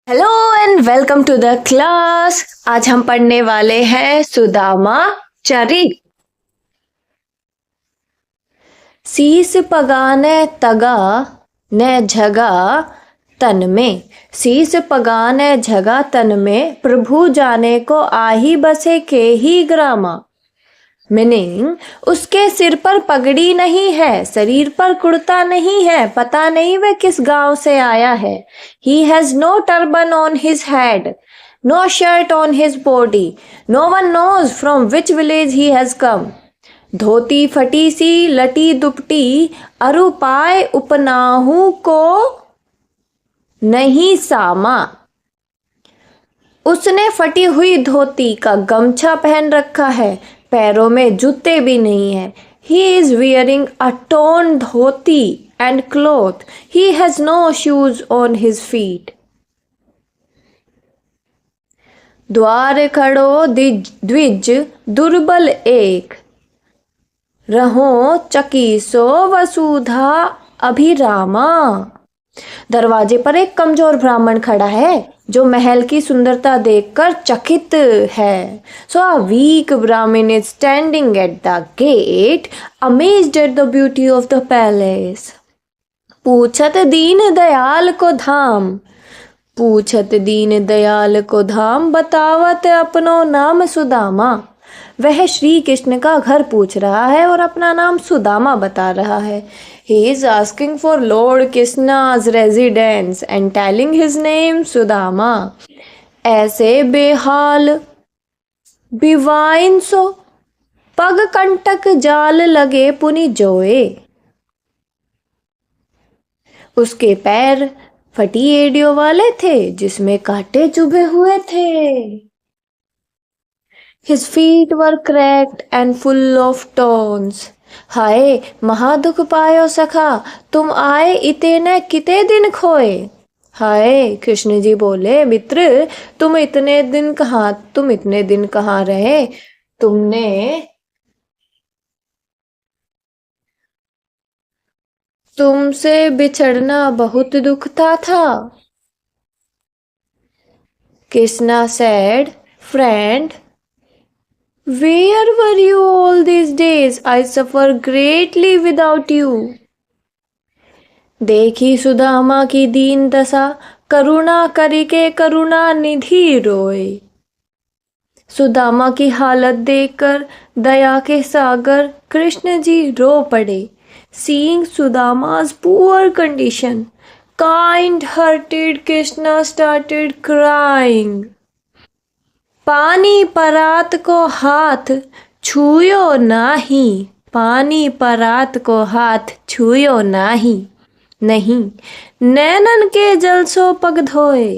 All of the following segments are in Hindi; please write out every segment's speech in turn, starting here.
Hello and welcome to the class. आज हम पढ़ने वाले हैं सुदामा चरित। शीस पगाने तगा न झगा तन में, शीस पगाने झगा तन में, प्रभु जाने को आही बसे के ही ग्रामा। मीनिंग, उसके सिर पर पगड़ी नहीं है, शरीर पर कुर्ता नहीं है, पता नहीं वह किस गांव से आया है। He has no turban on his head, no shirt on his body. No one knows from which village he has come. धोती फटी सी लटी दुपटी, अरु पाए उपनाहू को नहीं सामा। उसने फटी हुई धोती का गमछा पहन रखा है, पैरों में जूते भी नहीं है। He is wearing a torn dhoti and cloth. He has no shoes on his feet. द्वार खड़ो द्विज दुर्बल एक, रहो चकी सो वसुधा अभिरामा। दरवाजे पर एक कमजोर ब्राह्मण खड़ा है जो महल की सुंदरता देखकर चकित है। So a weak Brahmin is standing at the gate, amazed at the beauty of the palace. पूछत दीन दयाल को धाम, पूछत दीन दयाल को धाम, बतावत अपनो नाम सुदामा। वह श्री कृष्ण का घर पूछ रहा है और अपना नाम सुदामा बता रहा है। He is asking for Lord Krishna's residence and telling his name Sudama. ऐसे बेहाल बिवाइन सो, पग कंटक जाल लगे पुनि जोए। उसके पैर फटी एड़ियों वाले थे जिसमें कांटे चुभे हुए थे। His feet were cracked and full of thorns. हाय महादुख पायो सखा, तुम आए इतने किते दिन खोए। हाय कृष्ण जी बोले, मित्र तुम इतने दिन कहाँ रहे। तुमसे बिछड़ना बहुत दुखता था। Krishna said, friend, where were you all these days? I suffer greatly without you. देखी सुदामा की दीन दशा, करुणा करिके करुणा निधि रोए। सुदामा की हालत देखकर दया के सागर कृष्ण जी रो पड़े। Seeing Sudama's poor condition, kind-hearted Krishna started crying. पानी परात को हाथ छुयो नाही, पानी परात को हाथ छुयो नाही, नहीं नैनन के जल सो पग धोए।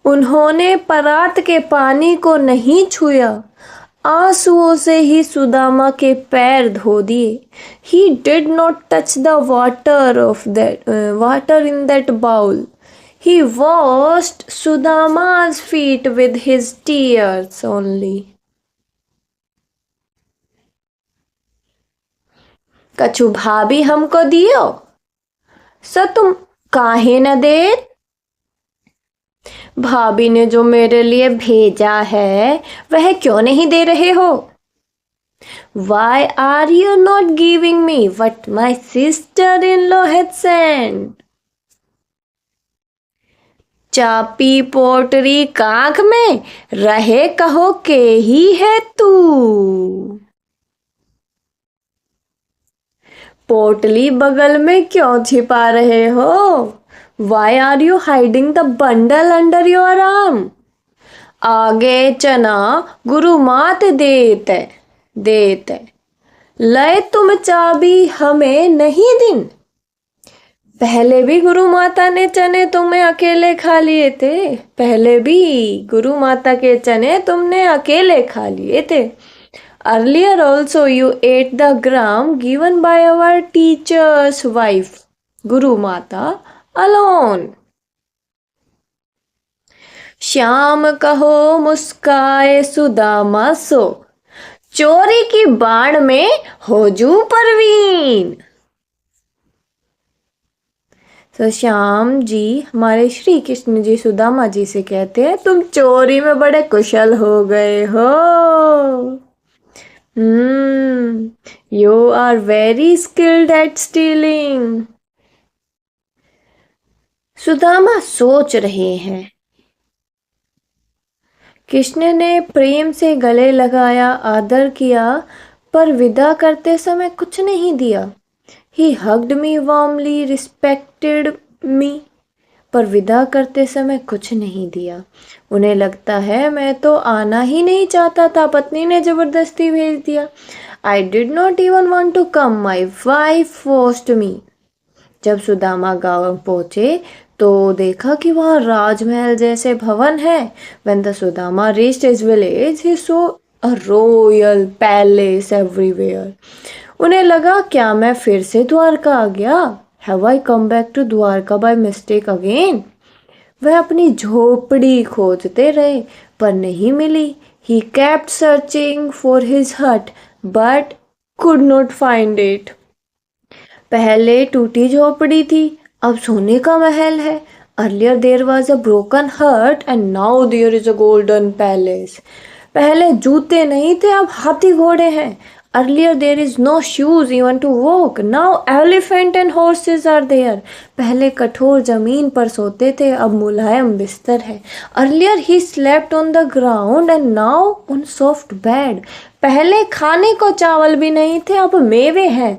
उन्होंने परात के पानी को नहीं छुआ, आंसुओं से ही सुदामा के पैर धो दिए। He did not touch the water in that bowl. He washed Sudama's feet with his tears only. कछु भाभी हमको दियो, सो तुम काहे न दे। भाभी ने जो मेरे लिए भेजा है वह क्यों नहीं दे रहे हो। Why are you not giving me what my sister-in-law had sent? चापी पोटरी कांख में रहे कहो के ही है तू। पोटली बगल में क्यों छिपा रहे हो। Why are you hiding the bundle under your arm? आगे चना गुरु मात देते, लय तुम चाबी हमें नहीं दिन। पहले भी गुरु माता ने चने तुम्हें अकेले खा लिए थे, पहले भी गुरु माता के चने तुमने अकेले खा लिए थे। Earlier also you ate the gram given by our teacher's wife, Guru Mata, alone. Shyam कहो मुस्काए सुदामा सो, चोरी की बाण में होजू परवीन। तो श्याम जी हमारे श्री कृष्ण जी सुदामा जी से कहते हैं, तुम चोरी में बड़े कुशल हो गए हो। You are very skilled at stealing. Sudama सोच रहे हैं। कृष्ण ने प्रेम से गले लगाया, आदर किया, पर विदा करते समय कुछ नहीं दिया। He hugged me warmly, respected me, पर विदा करते समय कुछ नहीं दिया। उन्हें लगता है मैं तो आना ही नहीं चाहता था, पत्नी ने जबरदस्ती भेज दिया। I did not even want to come, my wife forced me। जब सुदामा गांव पहुंचे तो देखा कि वहाँ राजमहल जैसे भवन है। When the Sudama reached his village, he saw a royal palace everywhere। उन्हें लगा, क्या मैं फिर से द्वारका आ गया? Have I come back to Dwarka by mistake again? वह अपनी झोपड़ी खोजते रहे पर नहीं मिली। He kept searching for his hut but could not find it। पहले टूटी झोपड़ी थी, अब सोने का महल है। Earlier there was a broken hut and now there is a golden palace। पहले जूते नहीं थे, अब हाथी घोड़े हैं। Earlier there is no shoes even to walk, now elephant and horses are there। पहले कठोर जमीन पर सोते थे, अब मुलायम बिस्तर है। Earlier he slept on the ground and now on soft bed। पहले खाने को चावल भी नहीं थे, अब मेवे हैं।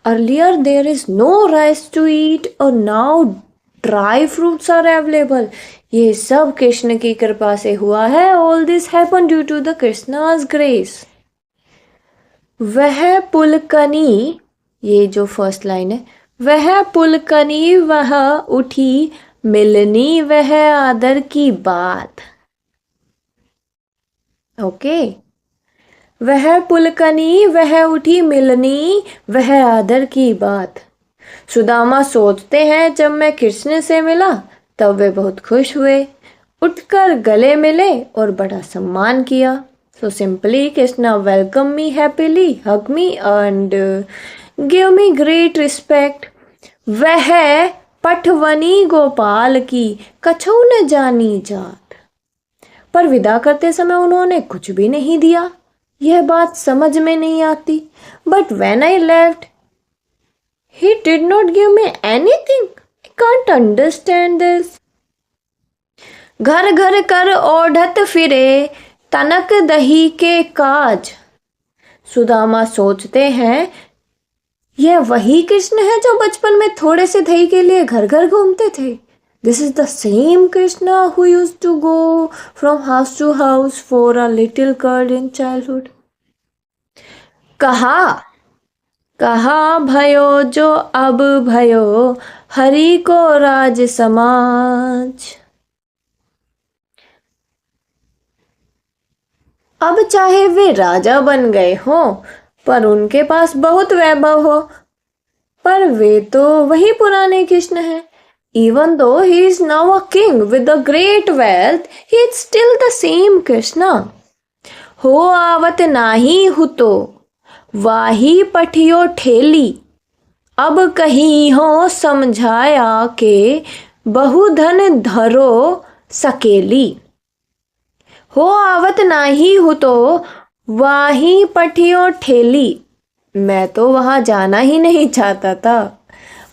Earlier there is no rice to eat और now dry fruits are available। ये सब कृष्ण की कृपा से हुआ है। All this happened due to the Krishna's grace। वह पुलकनी, ये जो फर्स्ट लाइन है, वह पुलकनी वह उठी मिलनी वह आदर की बात। ओके, वह पुलकनी वह उठी मिलनी वह आदर की बात। सुदामा सोचते हैं, जब मैं कृष्ण से मिला तब वे बहुत खुश हुए, उठकर गले मिले और बड़ा सम्मान किया। So simply Krishna welcomed me happily, hugged me and gave me great respect। वह पटवनी गोपाल की कछू न जानी जात, पर विदा करते समय उन्होंने कुछ भी नहीं दिया। यह बात समझ में नहीं आती। But when I left, he did not give me anything। I can't understand this। घर घर कर ओढ़त फिरे तनक दही के काज। सुदामा सोचते हैं, यह वही कृष्ण है जो बचपन में थोड़े से दही के लिए घर घर घूमते थे। This is the same Krishna who used to go from house to house for a little curd in childhood। कहा भयो जो अब भयो हरि को राज समाज। अब चाहे वे राजा बन गए हों पर उनके पास बहुत वैभव हो, पर वे तो वही पुराने कृष्ण हैं। Even though he is now a king with a great wealth, he is still the same Krishna। हो आवत नाही हुतो वाही पठियो ठेली, अब कहीं हो समझाया के बहुधन धरो सकेली। हो आवत नाही हो तो वाही पठियो ठेली, मैं तो वहां जाना ही नहीं चाहता था,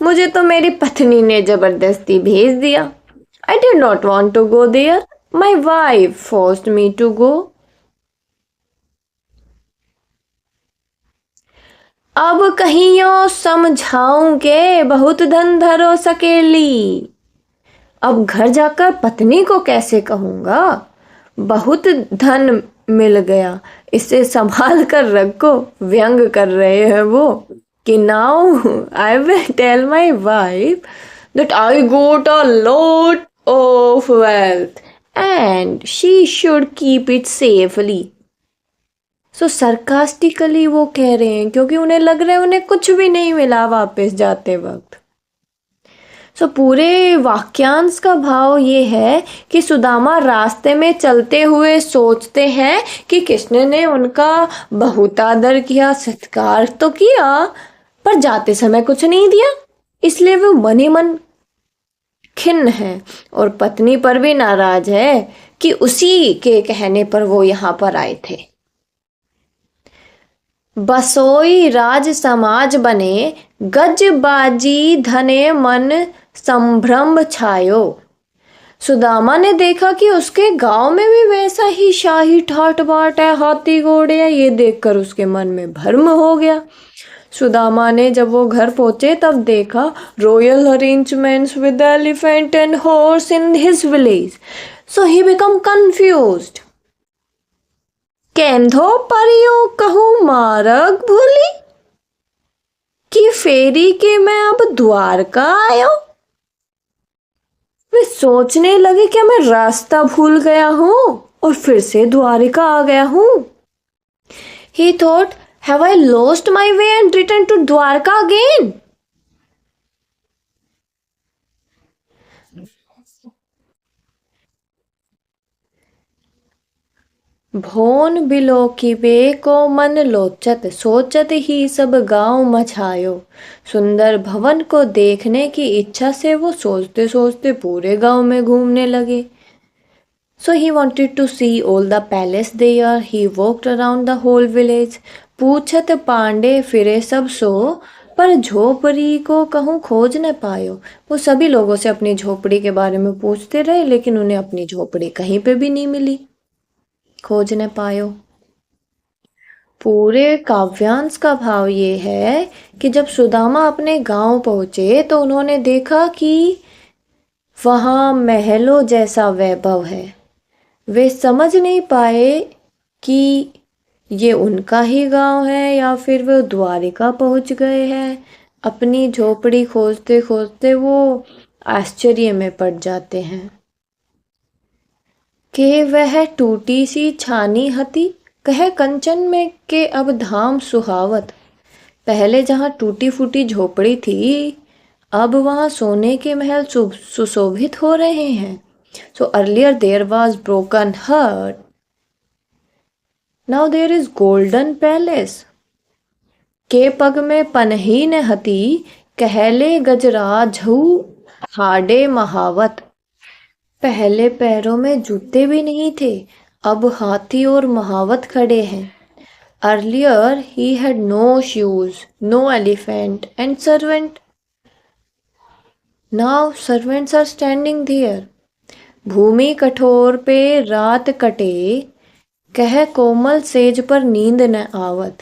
मुझे तो मेरी पत्नी ने जबरदस्ती भेज दिया। I did not want to go there, my wife forced me to go। अब कहियो समझाऊंगे बहुत धन धरो सकेली। अब घर जाकर पत्नी को कैसे कहूंगा, बहुत धन मिल गया, इसे संभाल कर रखो। व्यंग कर रहे हैं वो कि now I will tell my wife that I got a lot of wealth and she should keep it safely. So sarcastically वो कह रहे हैं क्योंकि उन्हें लग रहा है उन्हें कुछ भी नहीं मिला वापस जाते वक्त। सो पूरे वाक्यांश का भाव ये है कि सुदामा रास्ते में चलते हुए सोचते हैं कि कृष्ण ने उनका बहुत आदर किया, सत्कार तो किया, पर जाते समय कुछ नहीं दिया, इसलिए वो मन ही मन खिन्न है और पत्नी पर भी नाराज है कि उसी के कहने पर वो यहाँ पर आए थे। बसोई राज समाज बने, गज बाजी धने मन संभ्रम छायो। सुदामा ने देखा कि उसके गांव में भी वैसा ही शाही ठाट बाट है, हाथी घोड़े है। ये देखकर उसके मन में भ्रम हो गया। सुदामा ने जब वो घर पहुंचे तब देखा royal arrangements with elephant and horse in his village. So he become confused. केंधो परियो कहूँ मार्ग भूली, कि फेरी के मैं अब द्वारका आयो। वे सोचने लगे कि मैं रास्ता भूल गया हूं और फिर से द्वारिका आ गया हूं। He thought, have I lost my way and returned to Dwarka again? भोन बिलोकिबे को मन लोचत, सोचत ही सब गांव मचायो। सुंदर भवन को देखने की इच्छा से वो सोचते सोचते पूरे गांव में घूमने लगे। So he wanted to see all the palace there. He walked around the whole village. पूछत पांडे फिरे सब सो, पर झोपड़ी को कहूँ खोज न पायो। वो सभी लोगों से अपनी झोपड़ी के बारे में पूछते रहे, लेकिन उन्हें अपनी झोपड़ी कहीं पे भी नहीं मिली, खोज न पायो। पूरे काव्यांश का भाव ये है कि जब सुदामा अपने गांव पहुंचे तो उन्होंने देखा कि वहां महलों जैसा वैभव है। वे समझ नहीं पाए कि ये उनका ही गांव है या फिर वो द्वारिका पहुंच गए हैं। अपनी झोपड़ी खोजते खोजते वो आश्चर्य में पड़ जाते हैं कि वह टूटी सी छानी हती, कहे कंचन में के अब धाम सुहावत। पहले जहाँ टूटी फूटी झोपड़ी थी, अब वहाँ सोने के महल सुशोभित हो रहे हैं। So earlier there was broken heart, now there is golden palace. के पग में पनहीन हती, कहले गजराज हाडे महावत। पहले पैरों में जूते भी नहीं थे, अब हाथी और महावत खड़े हैं। Earlier he had no shoes, no elephant and servant. Now servants are standing there. भूमि कठोर पे रात कटे, कह कोमल सेज पर नींद न आवत।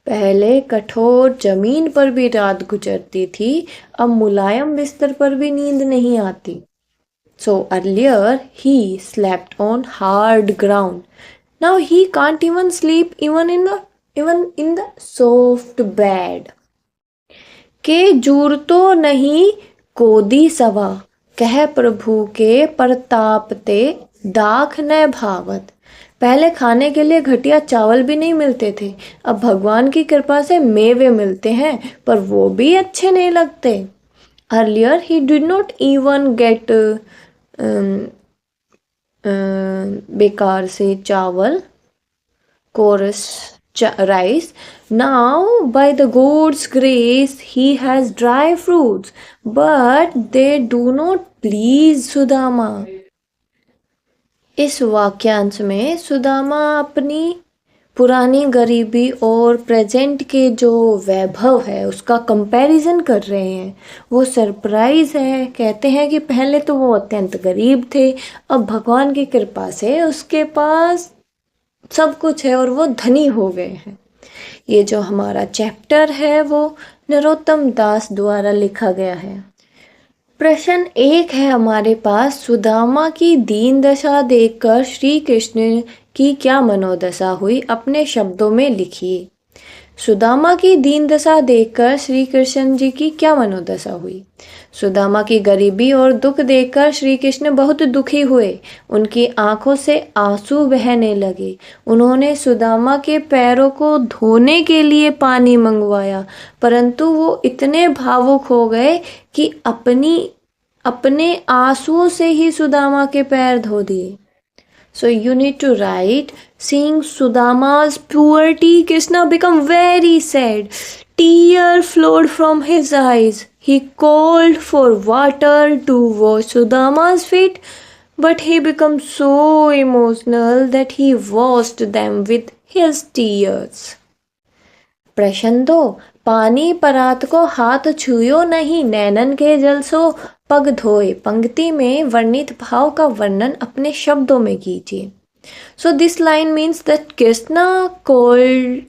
पहले कठोर जमीन पर भी रात गुजरती थी, अब मुलायम बिस्तर पर भी नींद नहीं आती। So earlier he slept on hard ground. Now he can't even sleep even in the soft bed. के जूर तो नहीं कोदी सवा, कह प्रभु के प्रताप ते दाख न भावत। पहले खाने के लिए घटिया चावल भी नहीं मिलते थे, अब भगवान की कृपा से मेवे मिलते हैं, पर वो भी अच्छे नहीं लगते। Earlier he did not even get बेकार से चावल, coarse rice. Now by the God's grace he has dry fruits, but they do not please Sudama. इस वाक्यांश में सुदामा अपनी पुरानी गरीबी और प्रेजेंट के जो वैभव है उसका कंपैरिजन कर रहे हैं। वो सरप्राइज है, कहते हैं कि पहले तो वो अत्यंत गरीब थे, अब भगवान की कृपा से उसके पास सब कुछ है और वो धनी हो गए हैं। ये जो हमारा चैप्टर है वो नरोत्तम दास द्वारा लिखा गया है। प्रश्न 1 है हमारे पास, सुदामा की दीन दशा देखकर श्री कृष्ण की क्या मनोदशा हुई, अपने शब्दों में लिखिए। सुदामा की दीन दशा देखकर श्री कृष्ण जी की क्या मनोदशा हुई। सुदामा की गरीबी और दुख देखकर श्री कृष्ण बहुत दुखी हुए, उनकी आंखों से आंसू बहने लगे। उन्होंने सुदामा के पैरों को धोने के लिए पानी मंगवाया, परंतु वो इतने भावुक हो गए कि अपने आंसुओं से ही सुदामा के पैर धो दिए। So you need to write, seeing Sudama's poverty, Krishna became very sad. Tear flowed from his eyes. He called for water to wash Sudama's feet, but he became so emotional that he washed them with his tears. प्रश्न 2, पानी परात को हाथ छुयो नहीं, नैनन के जल सो पग धोए। पंक्ति में वर्णित भाव का वर्णन अपने शब्दों में कीजिए। So this line means that Krishna called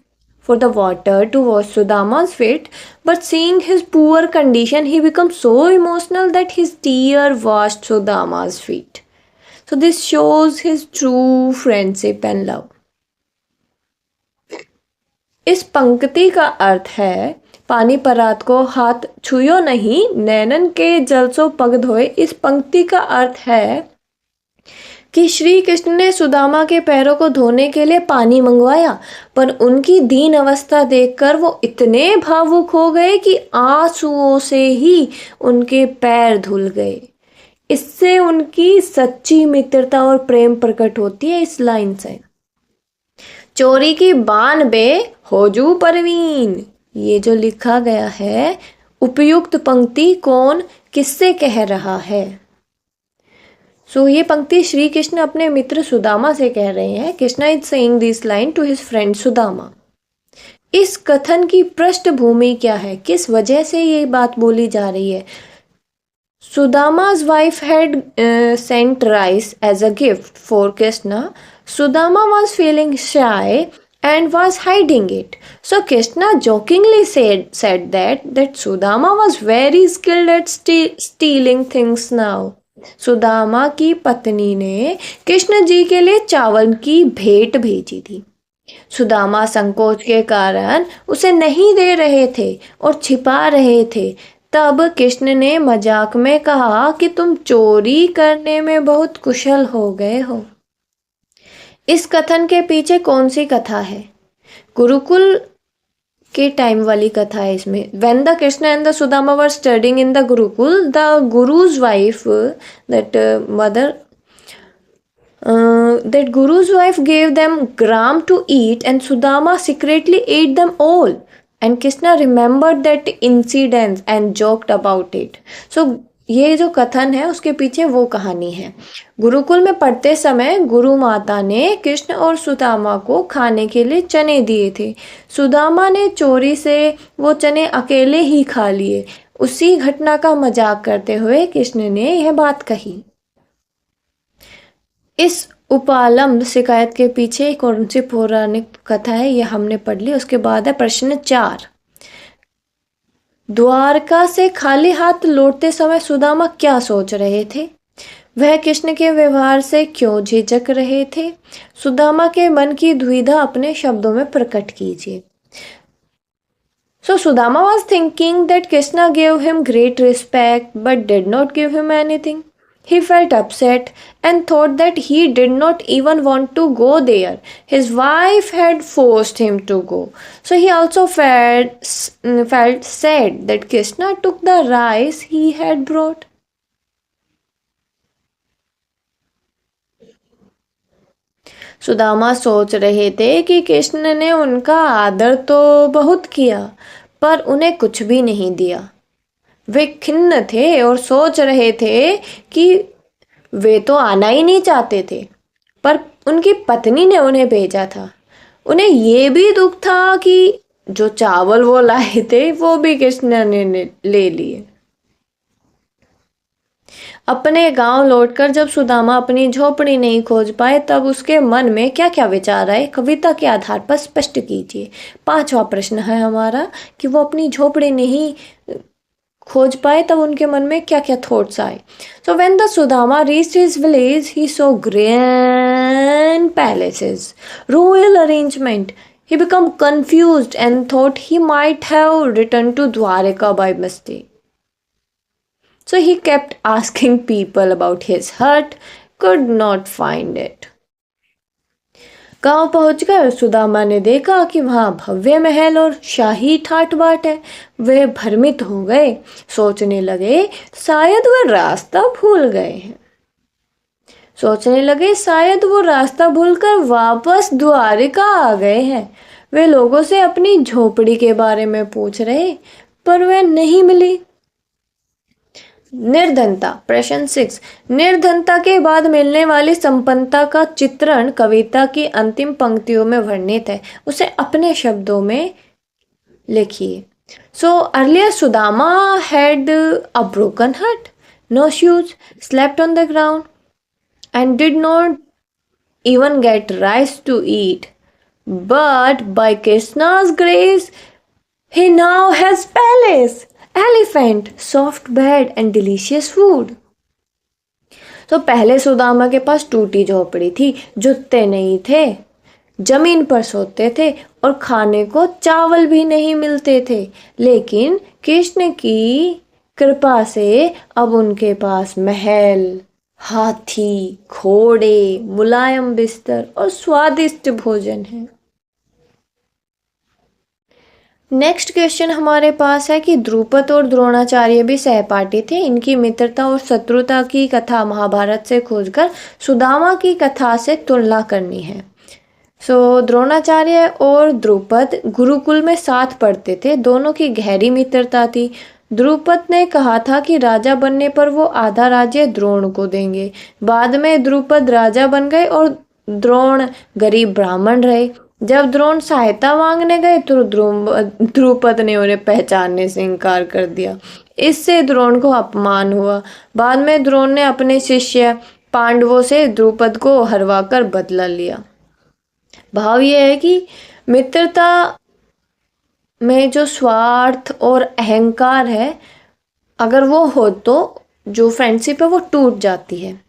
for the water to wash Sudama's feet, but seeing his poor condition, he became so emotional that his tear washed Sudama's feet. So this shows his true friendship and love. इस पंक्ति का अर्थ है, पानी परात को हाथ छुयो नहीं, नैनन के जल सो पग धोए। इस पंक्ति का अर्थ है कि श्री कृष्ण ने सुदामा के पैरों को धोने के लिए पानी मंगवाया, पर उनकी दीन अवस्था देखकर वो इतने भावुक हो गए कि आंसुओं से ही उनके पैर धुल गए। इससे उनकी सच्ची मित्रता और प्रेम प्रकट होती है इस लाइन से। चोरी की बान बे होजू परवीन, ये जो लिखा गया है, उपयुक्त पंक्ति कौन किससे कह रहा है? ये पंक्ति श्री कृष्ण अपने मित्र सुदामा से कह रहे हैं। Krishna is saying this line to his friend Sudama. इस कथन की पृष्ठभूमि क्या है, किस वजह से ये बात बोली जा रही है? Sudama's wife had sent rice as a gift for Krishna. Sudama was feeling shy and was hiding it. So Krishna jokingly said that Sudama was very skilled at stealing things now. Sudama की पत्नी ने कृष्ण जी के लिए चावल की भेंट भेजी थी। सुदामा संकोच के कारण उसे नहीं दे रहे थे और छिपा रहे थे। तब कृष्ण ने मजाक में कहा कि तुम चोरी करने में बहुत कुशल हो गए हो। इस कथन के पीछे कौन सी कथा है? गुरुकुल के टाइम वाली कथा है इसमें। When the Krishna and the Sudama were studying in the Gurukul, the Guru's wife, that Guru's wife gave them gram to eat and Sudama secretly ate them all. And Krishna remembered that incident and joked about it. So ये जो कथन है उसके पीछे वो कहानी है। गुरुकुल में पढ़ते समय गुरु माता ने कृष्ण और सुदामा को खाने के लिए चने दिए थे। सुदामा ने चोरी से वो चने अकेले ही खा लिए। उसी घटना का मजाक करते हुए कृष्ण ने यह बात कही। इस उपालंब शिकायत के पीछे कौन सी पौराणिक कथा है, यह हमने पढ़ ली। उसके बाद है प्रश्न 4। द्वारका से खाली हाथ लौटते समय सुदामा क्या सोच रहे थे? वह कृष्ण के व्यवहार से क्यों झिझक रहे थे? सुदामा के मन की दुविधा अपने शब्दों में प्रकट कीजिए। So Sudama was thinking that Krishna gave him great respect but did not give him anything. He felt upset and thought that he did not even want to go there. His wife had forced him to go. So he also felt sad that Krishna took the rice he had brought. Sudama सोच रहे थे कि कृष्ण ने उनका आदर तो बहुत किया पर उन्हें कुछ भी नहीं दिया। वे खिन्न थे और सोच रहे थे कि वे तो आना ही नहीं चाहते थे, पर उनकी पत्नी ने उन्हें भेजा था। उन्हें ये भी दुख था कि जो चावल वो लाए थे वो भी कृष्ण ने ले लिए। अपने गांव लौटकर जब सुदामा अपनी झोपड़ी नहीं खोज पाए तब उसके मन में क्या क्या विचार आए, कविता के आधार पर स्पष्ट कीजिए। 5वां प्रश्न है हमारा कि वो अपनी झोपड़ी नहीं खोज पाए तब उनके मन में क्या क्या थॉट्स आए। So when the Sudama reached his village, he saw grand palaces, royal arrangement. He became confused and thought he might have returned to Dwarika by mistake. So he kept asking people about his hut, could not find it. गांव पहुंचकर सुदामा ने देखा कि वहां भव्य महल और शाही ठाट बाट है। वे भ्रमित हो गए, सोचने लगे शायद वह रास्ता भूल गए हैं। सोचने लगे शायद वो रास्ता भूलकर वापस द्वारिका आ गए हैं। वे लोगों से अपनी झोपड़ी के बारे में पूछ रहे, पर वह नहीं मिली। निर्धनता, प्रश्न 6। निर्धनता के बाद मिलने वाली संपन्नता का चित्रण कविता की अंतिम पंक्तियों में वर्णित है, उसे अपने शब्दों में लिखिए। So earlier Sudama had a broken heart, no shoes, slept on the ground, and did not even get rice to eat. But by Krishna's grace, he now has palace, elephant, soft bed, and delicious food. तो पहले सुदामा के पास टूटी झोपड़ी थी, जूते नहीं थे, जमीन पर सोते थे और खाने को चावल भी नहीं मिलते थे। लेकिन कृष्ण की कृपा से अब उनके पास महल, हाथी, घोड़े, मुलायम बिस्तर और स्वादिष्ट भोजन है। नेक्स्ट क्वेश्चन हमारे पास है कि द्रुपद और द्रोणाचार्य भी सहपाठी थे। इनकी मित्रता और शत्रुता की कथा महाभारत से खोजकर सुदामा की कथा से तुलना करनी है। द्रोणाचार्य और द्रुपद गुरुकुल में साथ पढ़ते थे। दोनों की गहरी मित्रता थी। द्रुपद ने कहा था कि राजा बनने पर वो आधा राज्य द्रोण को देंगे। बाद में द्रुपद राजा बन गए और द्रोण गरीब ब्राह्मण रहे। जब द्रोण सहायता मांगने गए तो द्रुपद ने उन्हें पहचानने से इनकार कर दिया। इससे द्रोण को अपमान हुआ। बाद में द्रोण ने अपने शिष्य पांडवों से द्रुपद को हरवाकर बदला लिया। भाव यह है कि मित्रता में जो स्वार्थ और अहंकार है, अगर वो हो तो जो फ्रेंडशिप है वो टूट जाती है।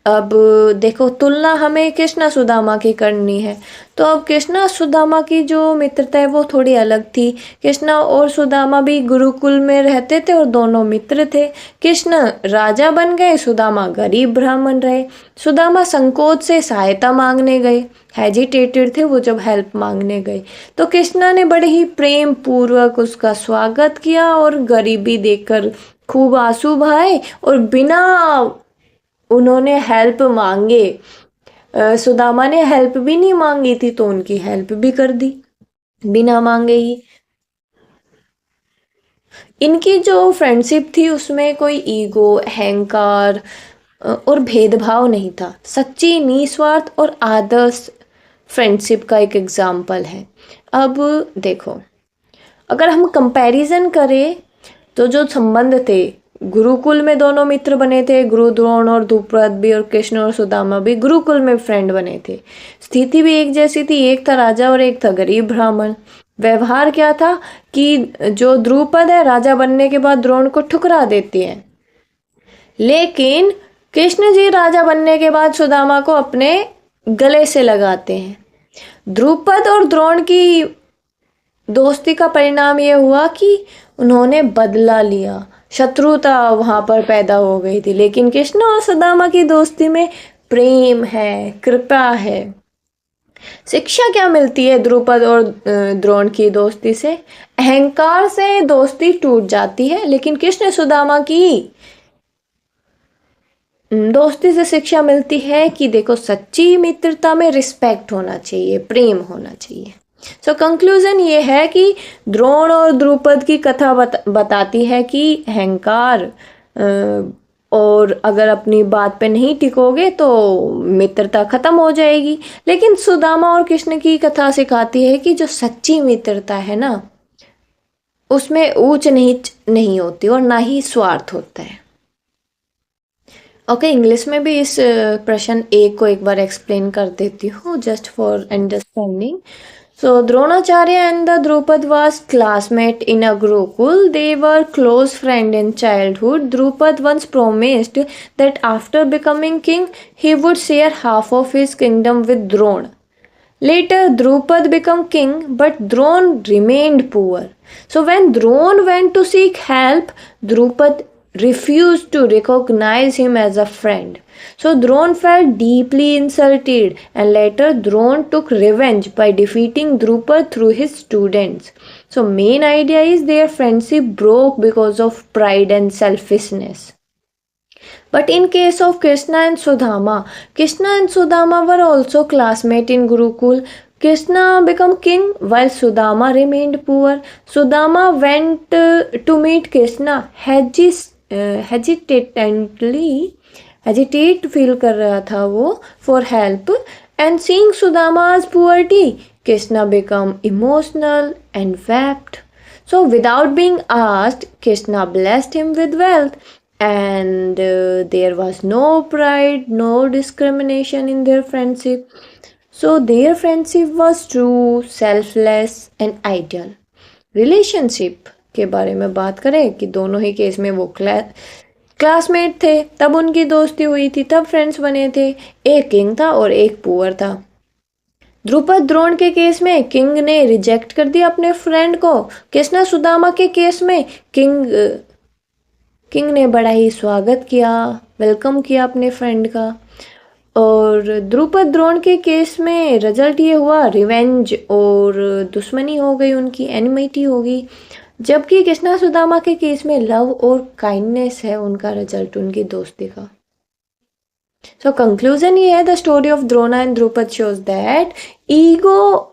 अब देखो, तुलना हमें कृष्णा सुदामा की करनी है। तो अब कृष्णा सुदामा की जो मित्रता है वो थोड़ी अलग थी। कृष्णा और सुदामा भी गुरुकुल में रहते थे और दोनों मित्र थे। कृष्ण राजा बन गए, सुदामा गरीब ब्राह्मण रहे। सुदामा संकोच से सहायता मांगने गए, हेजिटेटेड थे वो जब हेल्प मांगने गए। तो कृष्णा ने बड़े ही प्रेम पूर्वक उसका स्वागत किया और गरीबी देखकर खूब आंसू बहाए और बिना उन्होंने हेल्प मांगे, सुदामा ने हेल्प भी नहीं मांगी थी तो उनकी हेल्प भी कर दी बिना मांगे ही। इनकी जो फ्रेंडशिप थी उसमें कोई ईगो, अहंकार और भेदभाव नहीं था। सच्ची, निस्वार्थ और आदर्श फ्रेंडशिप का एक एग्जाम्पल है। अब देखो, अगर हम कंपैरिजन करें तो जो संबंध थे, गुरुकुल में दोनों मित्र बने थे। गुरु द्रोण और द्रुपद भी और कृष्ण और सुदामा भी गुरुकुल में फ्रेंड बने थे। स्थिति भी एक जैसी थी, एक था राजा और एक था गरीब ब्राह्मण। व्यवहार क्या था कि जो द्रुपद है राजा बनने के बाद द्रोण को ठुकरा देती है, लेकिन कृष्ण जी राजा बनने के बाद सुदामा को अपने गले से लगाते हैं। द्रुपद और द्रोण की दोस्ती का परिणाम यह हुआ कि उन्होंने बदला लिया, शत्रुता वहां पर पैदा हो गई थी। लेकिन कृष्ण और सुदामा की दोस्ती में प्रेम है, कृपा है। शिक्षा क्या मिलती है द्रुपद और द्रोण की दोस्ती से? अहंकार से दोस्ती टूट जाती है, लेकिन कृष्ण सुदामा की दोस्ती से शिक्षा मिलती है कि देखो, सच्ची मित्रता में रिस्पेक्ट होना चाहिए, प्रेम होना चाहिए। कंक्लूजन ये है कि द्रोण और द्रुपद की कथा बताती है कि अहंकार और अगर अपनी बात पे नहीं टिकोगे तो मित्रता खत्म हो जाएगी। लेकिन सुदामा और कृष्ण की कथा सिखाती है कि जो सच्ची मित्रता है ना, उसमें ऊंच नीच नहीं होती और ना ही स्वार्थ होता है। ओके, इंग्लिश में भी इस प्रश्न 1 को एक बार एक्सप्लेन कर देती हूँ, just for understanding. So Dronacharya and the Drupad was classmate in a Gurukul. They were close friends in childhood. Drupad once promised that after becoming king, he would share half of his kingdom with Drona. Later, Drupad became king, but Drona remained poor. So when Drona went to seek help, Drupad refused to recognize him as a friend. So Drona felt deeply insulted, and later Drona took revenge by defeating Drupad through his students. So main idea is their friendship broke because of pride and selfishness. But in case of Krishna and Sudama were also classmates in Gurukul. Krishna became king while Sudama remained poor. Sudama went to meet Krishna hesitate feel कर रहा था वो for help, and seeing Sudama's poverty, Krishna became emotional and wept. So without being asked, Krishna blessed him with wealth, and there was no pride, no discrimination in their friendship. So their friendship was true, selfless and ideal. Relationship के बारे में बात करें कि दोनों ही केस में वो क्लासमेट थे, तब उनकी दोस्ती हुई थी, तब फ्रेंड्स बने थे। एक किंग था और एक पुअर था। द्रुपद द्रोण के केस में किंग ने रिजेक्ट कर दिया अपने फ्रेंड को। कृष्णा सुदामा के केस में किंग ने बड़ा ही स्वागत किया, वेलकम किया अपने फ्रेंड का। और द्रुपद द्रोण के केस में रिजल्ट ये हुआ रिवेंज, और दुश्मनी हो गई, उनकी एनिमिटी हो गई। जबकि कृष्णा सुदामा के केस में लव और काइंडनेस है उनका रिजल्ट, उनकी दोस्ती का। So conclusion ये है, the story of Drona and Drupad shows that ego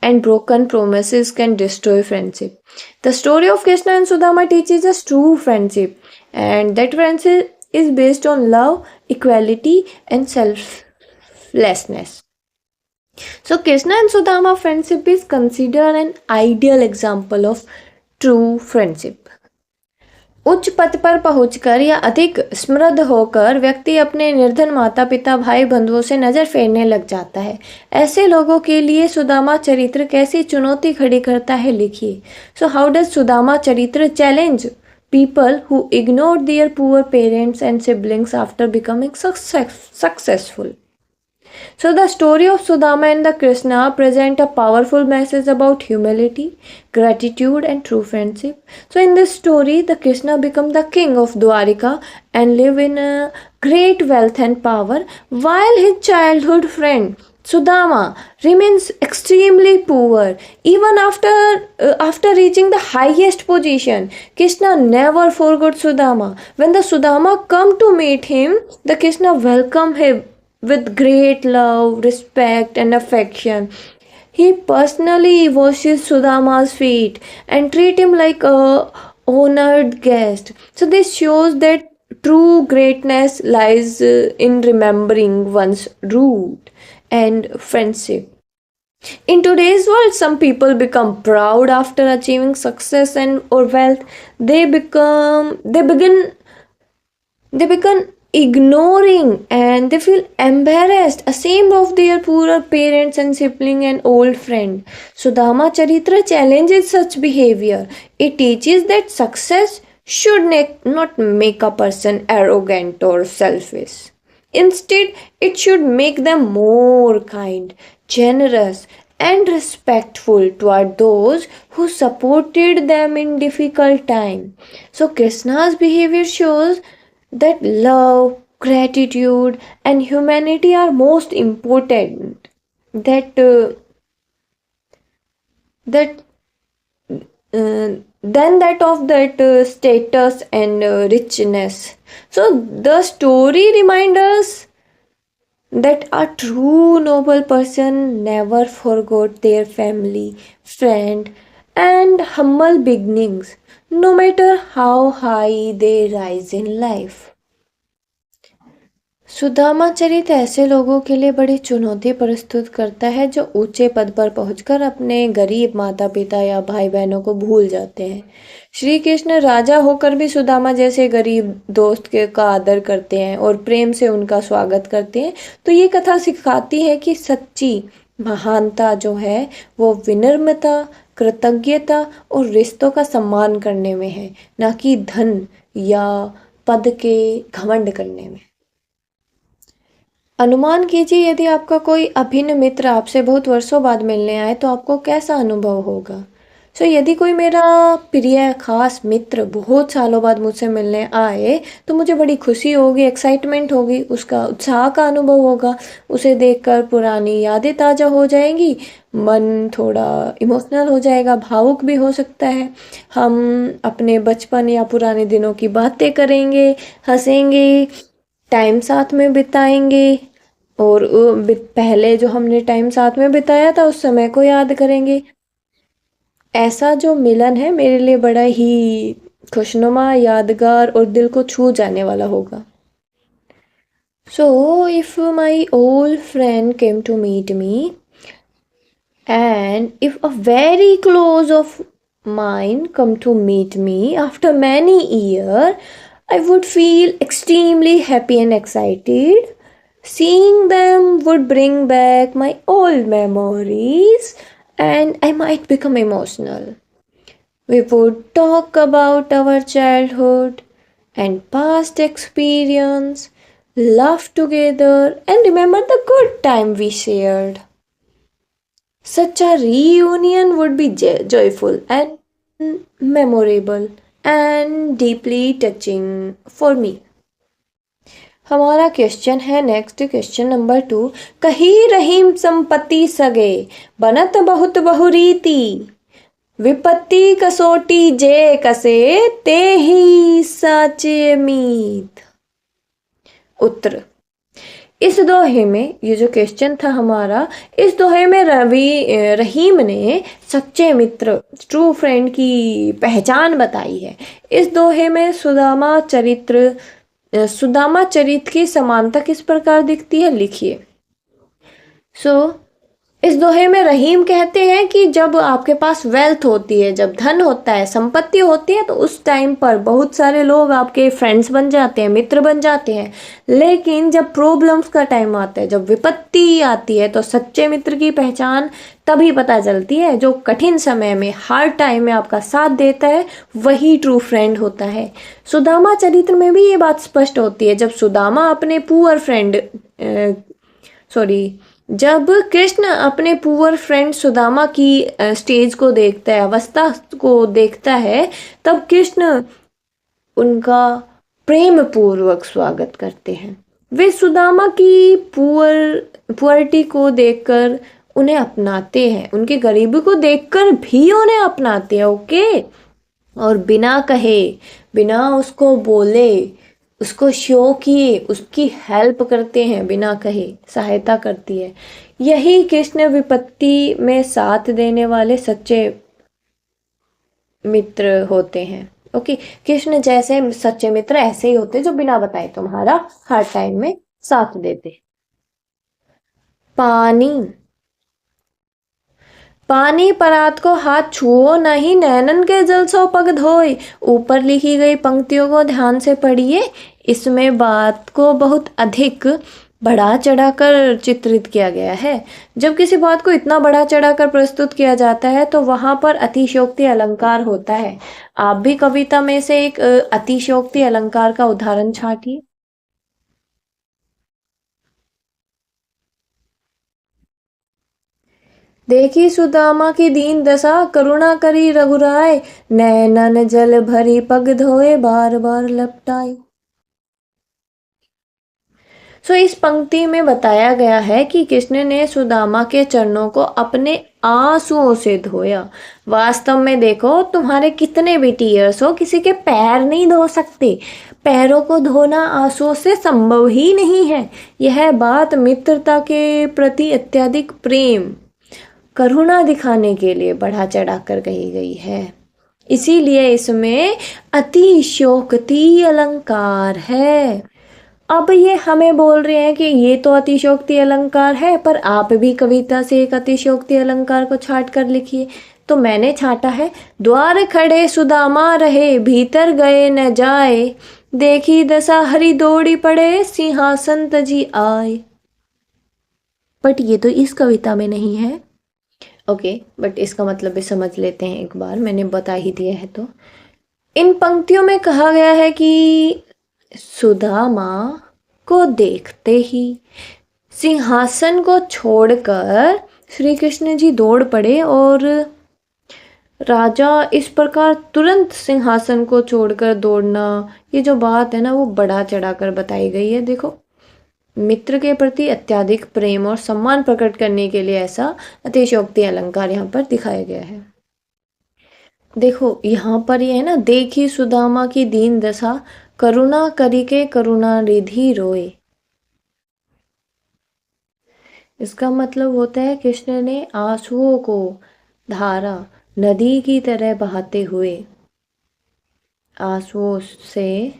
and broken promises can destroy friendship. The story of Krishna and Sudama teaches us true friendship, and that friendship is based on love, equality and selflessness. So Krishna and Sudama friendship is considered an ideal example of true friendship. उच्च पद पर पहुंचकर या अधिक समृद्ध होकर व्यक्ति अपने निर्धन माता पिता भाई बंधुओं से नजर फेरने लग जाता है। ऐसे लोगों के लिए सुदामा चरित्र कैसी चुनौती खड़ी करता है, लिखिए। सो हाउ डज सुदामा चरित्र challenge people who ignored their poor parents and siblings after becoming successful? So the story of Sudama and the Krishna present a powerful message about humility, gratitude and true friendship. So in this story, the Krishna become the king of Dwarika and live in a great wealth and power, while his childhood friend Sudama remains extremely poor. Even after reaching the highest position, Krishna never forgot Sudama. When the Sudama come to meet him, the Krishna welcome him with great love, respect and affection. He personally washes Sudama's feet and treat him like a honored guest. So this shows that true greatness lies in remembering one's root and friendship. In today's world, some people become proud after achieving success and or wealth. They begin ignoring and they feel embarrassed, ashamed of their poorer parents and sibling and old friend. Sudama Charitra challenges such behavior. It teaches that success should not make a person arrogant or selfish. Instead, it should make them more kind, generous, and respectful toward those who supported them in difficult time. So Krishna's behavior shows that love, gratitude, and humanity are most important. Than that of status and richness. So the story reminds us that a true noble person never forgot their family, friend, and humble beginnings, no matter how high they rise in life. Sudama चरित ऐसे लोगों के लिए बड़ी चुनौती प्रस्तुत करता है जो ऊंचे पद पर पहुंचकर अपने गरीब माता पिता या भाई बहनों को भूल जाते हैं। श्री कृष्ण राजा होकर भी सुदामा जैसे गरीब दोस्त का आदर करते हैं और प्रेम से उनका स्वागत करते हैं। तो ये कथा सिखाती है कि सच्ची महानता जो है वो विनम्रता, कृतज्ञता और रिश्तों का सम्मान करने में है, ना कि धन या पद के घमंड करने में। अनुमान कीजिए, यदि आपका कोई अभिन्न मित्र आपसे बहुत वर्षों बाद मिलने आए तो आपको कैसा अनुभव होगा? यदि कोई मेरा प्रिय खास मित्र बहुत सालों बाद मुझसे मिलने आए तो मुझे बड़ी खुशी होगी, एक्साइटमेंट होगी, उसका उत्साह का अनुभव होगा। उसे देखकर पुरानी यादें ताज़ा हो जाएंगी, मन थोड़ा इमोशनल हो जाएगा, भावुक भी हो सकता है। हम अपने बचपन या पुराने दिनों की बातें करेंगे, हंसेंगे, टाइम साथ में बिताएंगे और पहले जो हमने टाइम साथ में बिताया था उस समय को याद करेंगे। ऐसा जो मिलन है मेरे लिए बड़ा ही खुशनुमा, यादगार और दिल को छू जाने वाला होगा। So if my old friend came to meet me and if a very close of mine come to meet me after many years, I would feel extremely happy and excited. Seeing them would bring back my old memories and I might become emotional. We would talk about our childhood and past experience, laugh together, and remember the good time we shared. Such a reunion would be joyful and memorable and deeply touching for me. हमारा क्वेश्चन है नेक्स्ट, क्वेश्चन नंबर 2। कही रहीम संपत्ति सगे, बनत बहुत बहुरीति, विपत्ति कसोटी जे कसे, ते ही साचे मीत। उत्तर, इस दोहे में, ये जो क्वेश्चन था हमारा, इस दोहे में रहीम ने सच्चे मित्र, ट्रू फ्रेंड की पहचान बताई है। इस दोहे में सुदामा चरित्र की समानता किस प्रकार दिखती है, लिखिए। इस दोहे में रहीम कहते हैं कि जब आपके पास वेल्थ होती है, जब धन होता है, संपत्ति होती है, तो उस टाइम पर बहुत सारे लोग आपके फ्रेंड्स बन जाते हैं, मित्र बन जाते हैं। लेकिन जब प्रॉब्लम्स का टाइम आता है, जब विपत्ति आती है, तो सच्चे मित्र की पहचान तभी पता चलती है। जो कठिन समय में, हार्ड टाइम में आपका साथ देता है, वही ट्रू फ्रेंड होता है। सुदामा चरित्र में भी ये बात स्पष्ट होती है। जब कृष्ण अपने पुअर फ्रेंड सुदामा की स्टेज को देखता है, अवस्था को देखता है, तब कृष्ण उनका प्रेम पूर्वक स्वागत करते हैं। वे सुदामा की पुअरिटी को देखकर उन्हें अपनाते हैं, उनकी गरीबी को देखकर भी उन्हें अपनाते हैं। ओके, और बिना कहे, बिना उसको बोले, उसको शो किए, उसकी हेल्प करते हैं, बिना कहे सहायता करती है। यही कृष्ण विपत्ति में साथ देने वाले सच्चे मित्र होते हैं। ओके, कृष्ण जैसे सच्चे मित्र ऐसे ही होते जो बिना बताए तुम्हारा हर टाइम में साथ देते। पानी परात को हाथ छुओ नहीं, नैनन के जल सो पग धोए। ऊपर लिखी गई पंक्तियों को ध्यान से पढ़िए। इसमें बात को बहुत अधिक बढ़ा चढ़ाकर चित्रित किया गया है। जब किसी बात को इतना बढ़ा चढ़ाकर प्रस्तुत किया जाता है तो वहां पर अतिशयोक्ति अलंकार होता है। आप भी कविता में से एक अतिशयोक्ति अलंकार का उदाहरण छाटिए। देखी सुदामा की दीन दशा, करुणा करी रघुराय, नैनन जल भरी पग धोए, बार बार लपटाए। इस पंक्ति में बताया गया है कि कृष्ण ने सुदामा के चरणों को अपने आंसुओं से धोया। वास्तव में देखो, तुम्हारे कितने भी टीयर्स हो, किसी के पैर नहीं धो सकते। पैरों को धोना आंसुओं से संभव ही नहीं है। यह बात मित्रता के प्रति अत्यधिक प्रेम, करुणा दिखाने के लिए बढ़ा चढ़ा कर कही गई है। इसीलिए इसमें अतिशयोक्ति अलंकार है। अब ये हमें बोल रहे हैं कि ये तो अतिशयोक्ति अलंकार है, पर आप भी कविता से एक अतिशयोक्ति अलंकार को छाट कर लिखिए। तो मैंने छाटा है, द्वार खड़े सुदामा रहे, भीतर गए न जाए, देखी दशा हरि दौड़ी पड़े, सिंहासन तजी आए। बट ये तो इस कविता में नहीं है। ओके, बट इसका मतलब भी समझ लेते हैं एक बार, मैंने बता ही दिया है। तो इन पंक्तियों में कहा गया है कि सुदामा को देखते ही सिंहासन को छोड़कर श्री कृष्ण जी दौड़ पड़े और राजा इस प्रकार तुरंत सिंहासन को छोड़कर दौड़ना, ये जो बात है ना वो बढ़ा चढ़ाकर बताई गई है। देखो, मित्र के प्रति अत्यधिक प्रेम और सम्मान प्रकट करने के लिए ऐसा अतिशयोक्ति अलंकार यहाँ पर दिखाया गया है। देखो यहाँ पर ये है ना, देखी सुदामा की दीन दशा, करुणा करी के करुणा रिधि रोए। इसका मतलब होता है कृष्ण ने आंसुओं को धारा नदी की तरह बहाते हुए आंसुओं से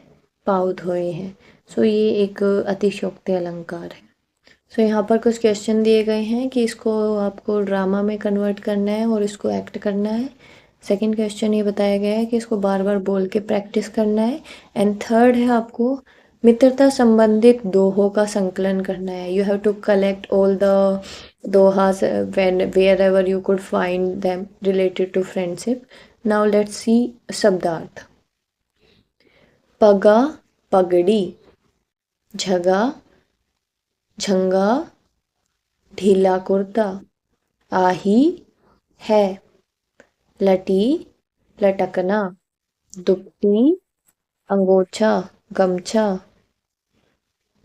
पाँव धोए हैं। सो ये एक अतिशयोक्ति अलंकार है। सो यहाँ पर कुछ क्वेश्चन दिए गए हैं कि इसको आपको ड्रामा में कन्वर्ट करना है और इसको एक्ट करना है। सेकंड क्वेश्चन ये बताया गया है कि इसको बार बार बोल के प्रैक्टिस करना है। एंड थर्ड है आपको मित्रता संबंधित दोहों का संकलन करना है। You have to collect all the dohas wherever you could find them related to friendship. Now let's see शब्दार्थ। पगा पगड़ी, झगा झंगा, ढीला कुर्ता, आही है, लटी लटकना, दुपटी अंगोछा गमछा,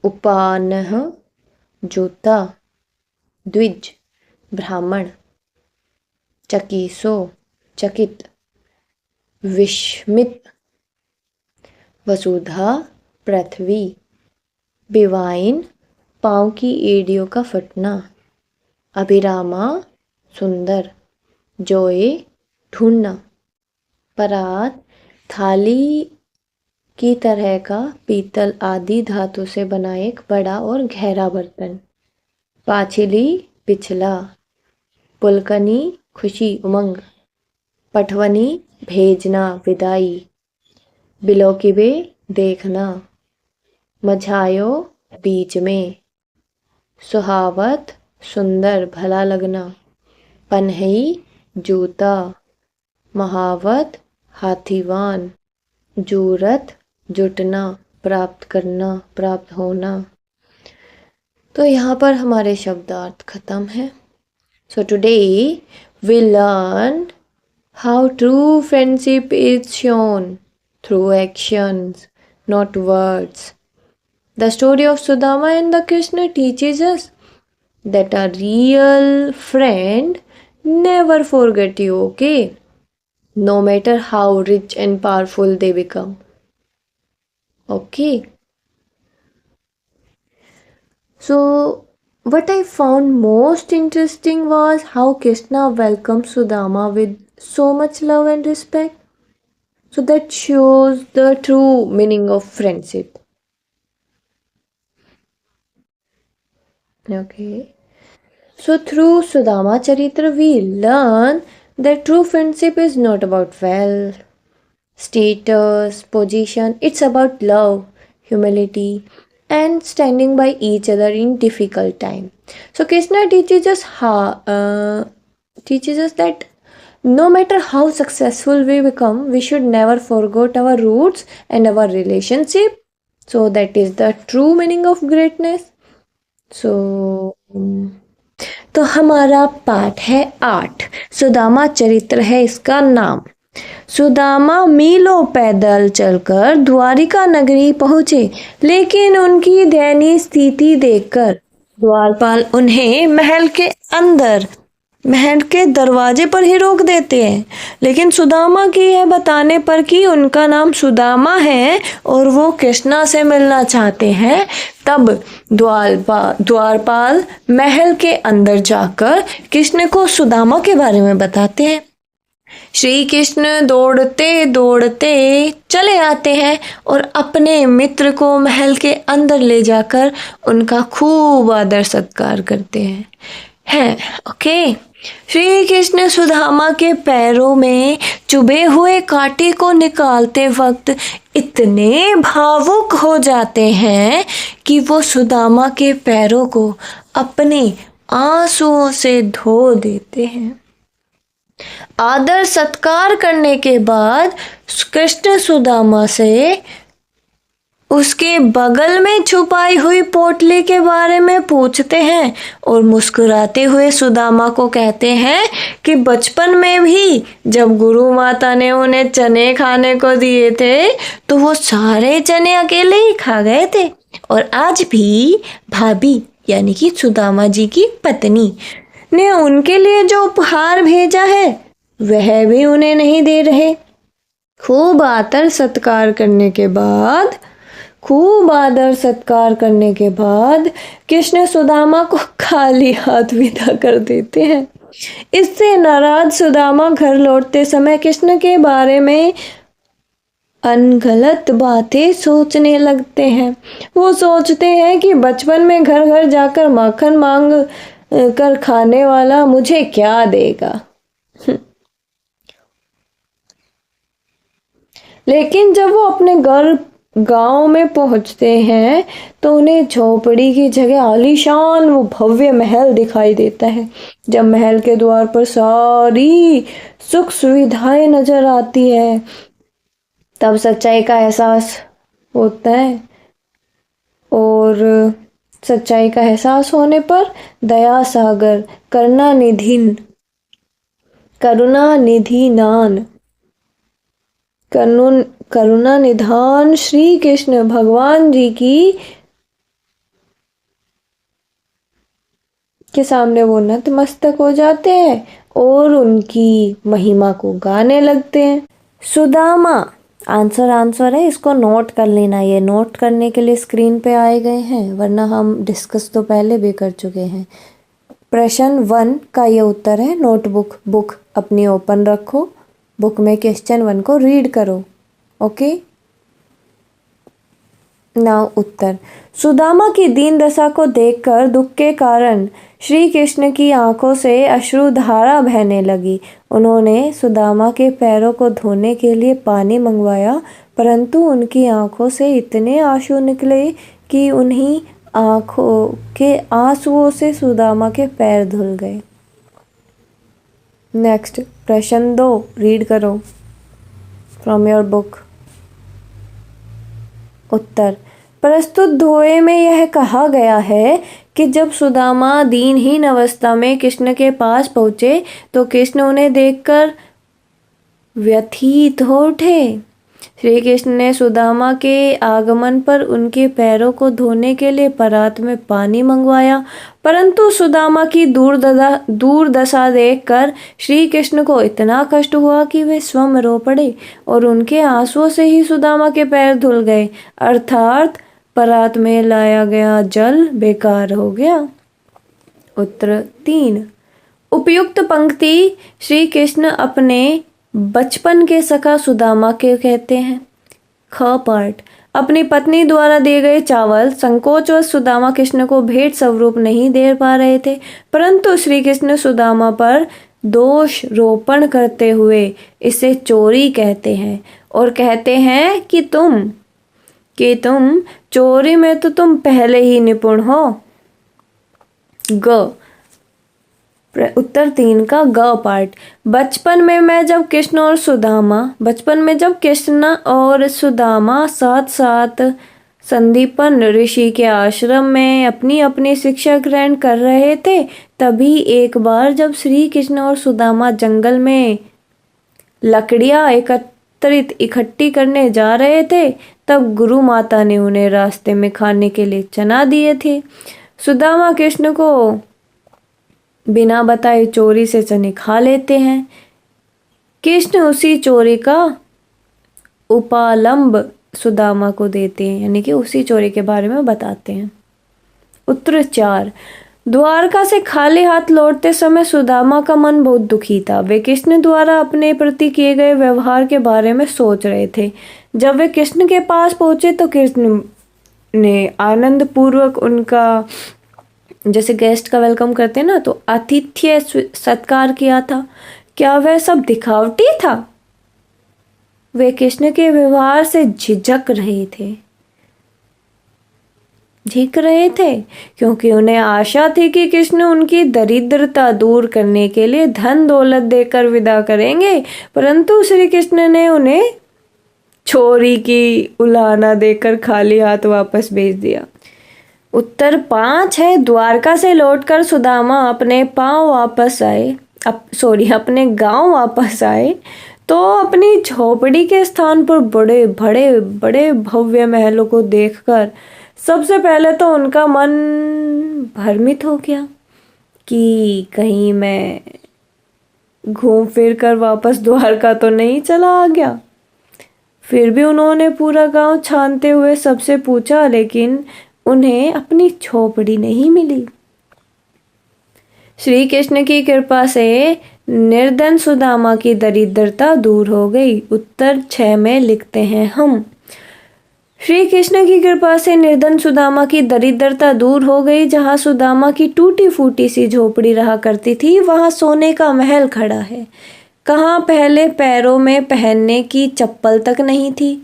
उपानह जूता, द्विज ब्राह्मण, चकीसो चकित, विस्मित, वसुधा पृथ्वी, बिवाइन पाँव की एड़ियों का फटना, अभिरामा सुंदर, जोए ढूंढना, परात थाली की तरह का पीतल आदि धातु से बना एक बड़ा और गहरा बर्तन, पाछिली पिछला, पुलकनी खुशी उमंग, पटवनी भेजना विदाई, बिलोकिबे देखना, मझायो बीच में, सुहावत सुंदर भला लगना, पन्हई जूता, महावत हाथीवान, जूरत जुटना प्राप्त करना प्राप्त होना। तो यहाँ पर हमारे शब्दार्थ खत्म है। So today we learn how true friendship is shown through actions, not words. The story of Sudama and the Krishna teaches us that a real friend never forget you, okay? No matter how rich and powerful they become. Okay? So, what I found most interesting was how Krishna welcomed Sudama with so much love and respect. So that shows the true meaning of friendship. Okay. So through Sudama Charitra we learn that true friendship is not about wealth, status, position. It's about love, humility, and standing by each other in difficult time. So Krishna teaches us that no matter how successful we become, we should never forget our roots and our relationship. So that is the true meaning of greatness. So तो हमारा पाठ है 8। सुदामा चरित्र है इसका नाम। सुदामा मीलों पैदल चलकर द्वारिका नगरी पहुँचे, लेकिन उनकी दयनीय स्थिति देखकर द्वारपाल उन्हें महल के दरवाजे पर ही रोक देते हैं। लेकिन सुदामा की यह बताने पर कि उनका नाम सुदामा है और वो कृष्णा से मिलना चाहते हैं, तब द्वारपाल महल के अंदर जाकर कृष्ण को सुदामा के बारे में बताते हैं। श्री कृष्ण दौड़ते दौड़ते चले आते हैं और अपने मित्र को महल के अंदर ले जाकर उनका खूब आदर सत्कार करते हैं। ओके। श्री कृष्ण सुदामा के पैरों में चुभे हुए कांटे को निकालते वक्त इतने भावुक हो जाते हैं कि वो सुदामा के पैरों को अपने आंसुओं से धो देते हैं। आदर सत्कार करने के बाद कृष्ण सुदामा से उसके बगल में छुपाई हुई पोटली के बारे में पूछते हैं और मुस्कुराते हुए सुदामा को कहते हैं कि बचपन में भी जब गुरु माता ने उन्हें चने खाने को दिए थे तो वो सारे चने अकेले ही खा गए थे, और आज भी भाभी यानी कि सुदामा जी की पत्नी ने उनके लिए जो उपहार भेजा है वह भी उन्हें नहीं दे रहे। खूब आदर सत्कार करने के बाद कृष्ण सुदामा को खाली हाथ विदा कर देते हैं। इससे नाराज सुदामा घर लौटते समय कृष्ण के बारे में अनगलत बातें सोचने लगते हैं। वो सोचते हैं कि बचपन में घर घर जाकर माखन मांग कर खाने वाला मुझे क्या देगा। लेकिन जब वो अपने गांव में पहुंचते हैं तो उन्हें झोपड़ी की जगह आलीशान वो भव्य महल दिखाई देता है। जब महल के द्वार पर सारी सुख सुविधाएं नजर आती है तब सच्चाई का एहसास होता है, और सच्चाई का एहसास होने पर दया सागर करुणा निधान श्री कृष्ण भगवान जी के सामने वो नतमस्तक हो जाते हैं और उनकी महिमा को गाने लगते हैं। सुदामा आंसर है, इसको नोट कर लेना। ये नोट करने के लिए स्क्रीन पे आए गए हैं, वरना हम डिस्कस तो पहले भी कर चुके हैं। प्रश्न 1 का ये उत्तर है। नोटबुक बुक अपनी ओपन रखो, बुक में क्वेश्चन 1 को रीड करो। ओके, नाउ उत्तर। सुदामा की दीन दशा को देखकर दुख के कारण श्री कृष्ण की आंखों से अश्रुधारा बहने लगी। उन्होंने सुदामा के पैरों को धोने के लिए पानी मंगवाया, परंतु उनकी आंखों से इतने आंसू निकले कि उन्हीं आंखों के आंसुओं से सुदामा के पैर धुल गए। नेक्स्ट, प्रश्न 2 रीड करो फ्रॉम योर बुक। उत्तर। प्रस्तुत दोहे में यह कहा गया है कि जब सुदामा दीनहीन अवस्था में कृष्ण के पास पहुँचे तो कृष्ण उन्हें देखकर व्यथित हो उठे। श्री कृष्ण ने सुदामा के आगमन पर उनके पैरों को धोने के लिए परात में पानी मंगवाया, परंतु सुदामा की दूरदशा देखकर श्री कृष्ण को इतना कष्ट हुआ कि वे स्वयं रो पड़े और उनके आंसुओं से ही सुदामा के पैर धुल गए, अर्थात परात में लाया गया जल बेकार हो गया। उत्तर 3। उपयुक्त पंक्ति श्री कृष्ण अपने बचपन के सखा सुदामा के कहते हैं। ख पार्ट। अपनी पत्नी द्वारा दिए गए चावल संकोचवश सुदामा कृष्ण को भेंट स्वरूप नहीं दे पा रहे थे, परंतु श्री कृष्ण सुदामा पर दोष रोपण करते हुए इसे चोरी कहते हैं और कहते हैं कि तुम चोरी में तो तुम पहले ही निपुण हो। ग। उत्तर 3 का ग पार्ट। बचपन में जब कृष्ण और सुदामा साथ साथ संदीपन ऋषि के आश्रम में अपनी अपनी शिक्षा ग्रहण कर रहे थे, तभी एक बार जब श्री कृष्ण और सुदामा जंगल में लकड़ियां इकट्ठी करने जा रहे थे, तब गुरु माता ने उन्हें रास्ते में खाने के लिए चना दिए थे। सुदामा कृष्ण को बिना बताए चोरी से चने खा लेते हैं। कृष्ण उसी चोरी का उपालंब सुदामा को देते हैं, यानी कि उसी चोरी के बारे में बताते हैं। उत्तर 4। द्वारका से खाली हाथ लौटते समय सुदामा का मन बहुत दुखी था। वे कृष्ण द्वारा अपने प्रति किए गए व्यवहार के बारे में सोच रहे थे। जब वे कृष्ण के पास पहुंचे तो कृष्ण ने आनंद पूर्वक उनका, जैसे गेस्ट का वेलकम करते हैं ना, तो आतिथ्य सत्कार किया था। क्या वह सब दिखावटी था? वे कृष्ण के व्यवहार से झिझक रहे थे क्योंकि उन्हें आशा थी कि कृष्ण उनकी दरिद्रता दूर करने के लिए धन दौलत देकर विदा करेंगे, परंतु श्री कृष्ण ने उन्हें छोरी की उलाहना देकर खाली हाथ वापस भेज दिया। उत्तर 5 है, द्वारका से लौटकर सुदामा अपने अपने गांव वापस आए तो अपनी झोपड़ी के स्थान पर बड़े बड़े बड़े भव्य महलों को देखकर सबसे पहले तो उनका मन भ्रमित हो गया कि कहीं मैं घूम फिर कर वापस द्वारका तो नहीं चला आ गया। फिर भी उन्होंने पूरा गांव छानते हुए सबसे पूछा, लेकिन उन्हें अपनी झोपड़ी नहीं मिली। श्री कृष्ण की कृपा से निर्धन सुदामा की दरिद्रता दूर हो गई। उत्तर 6 में लिखते हैं हम, श्री कृष्ण की कृपा से निर्धन सुदामा की दरिद्रता दूर हो गई। जहाँ सुदामा की टूटी फूटी सी झोपड़ी रहा करती थी, वहाँ सोने का महल खड़ा है। कहाँ पहले पैरों में पहनने की चप्पल तक नहीं थी,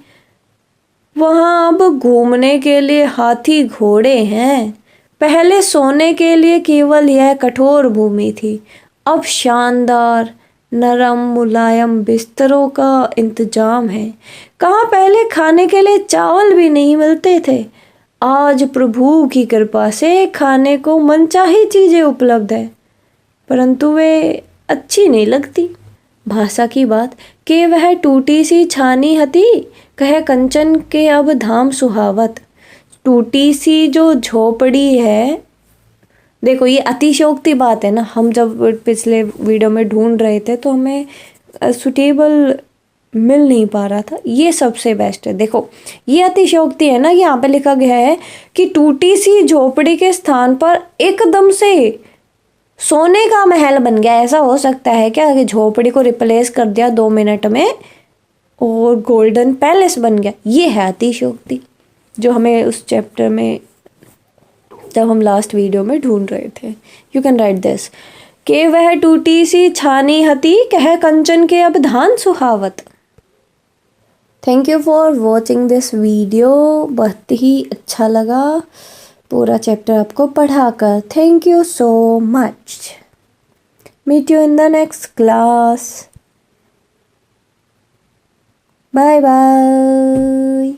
वहाँ अब घूमने के लिए हाथी घोड़े हैं। पहले सोने के लिए केवल यह कठोर भूमि थी, अब शानदार नरम मुलायम बिस्तरों का इंतजाम है। कहाँ पहले खाने के लिए चावल भी नहीं मिलते थे, आज प्रभु की कृपा से खाने को मनचाही चीजें उपलब्ध है, परंतु वे अच्छी नहीं लगती। भाषा की बात के वह टूटी सी छानी हती, कहे कंचन के अब धाम सुहावत। टूटी सी जो झोपड़ी है, देखो ये अतिशयोक्ति बात है ना। हम जब पिछले वीडियो में ढूंढ रहे थे तो हमें सुटेबल मिल नहीं पा रहा था, ये सबसे बेस्ट है। देखो ये अतिशयोक्ति है ना, यहाँ पे लिखा गया है कि टूटी सी झोपड़ी के स्थान पर एकदम से सोने का महल बन गया। ऐसा हो सकता है क्या कि झोपड़ी को रिप्लेस कर दिया 2 मिनट में और गोल्डन पैलेस बन गया? ये है अतिशयोक्ति जो हमें उस चैप्टर में जब हम लास्ट वीडियो में ढूंढ रहे थे। यू कैन राइट दिस कि वह टूटी सी छानी हती, कह कंचन के अब धान सुहावत। Thank you for watching this video, बहुत ही अच्छा लगा पूरा चैप्टर आपको पढ़ाकर। Thank you so much. Meet you in the next class. Bye bye.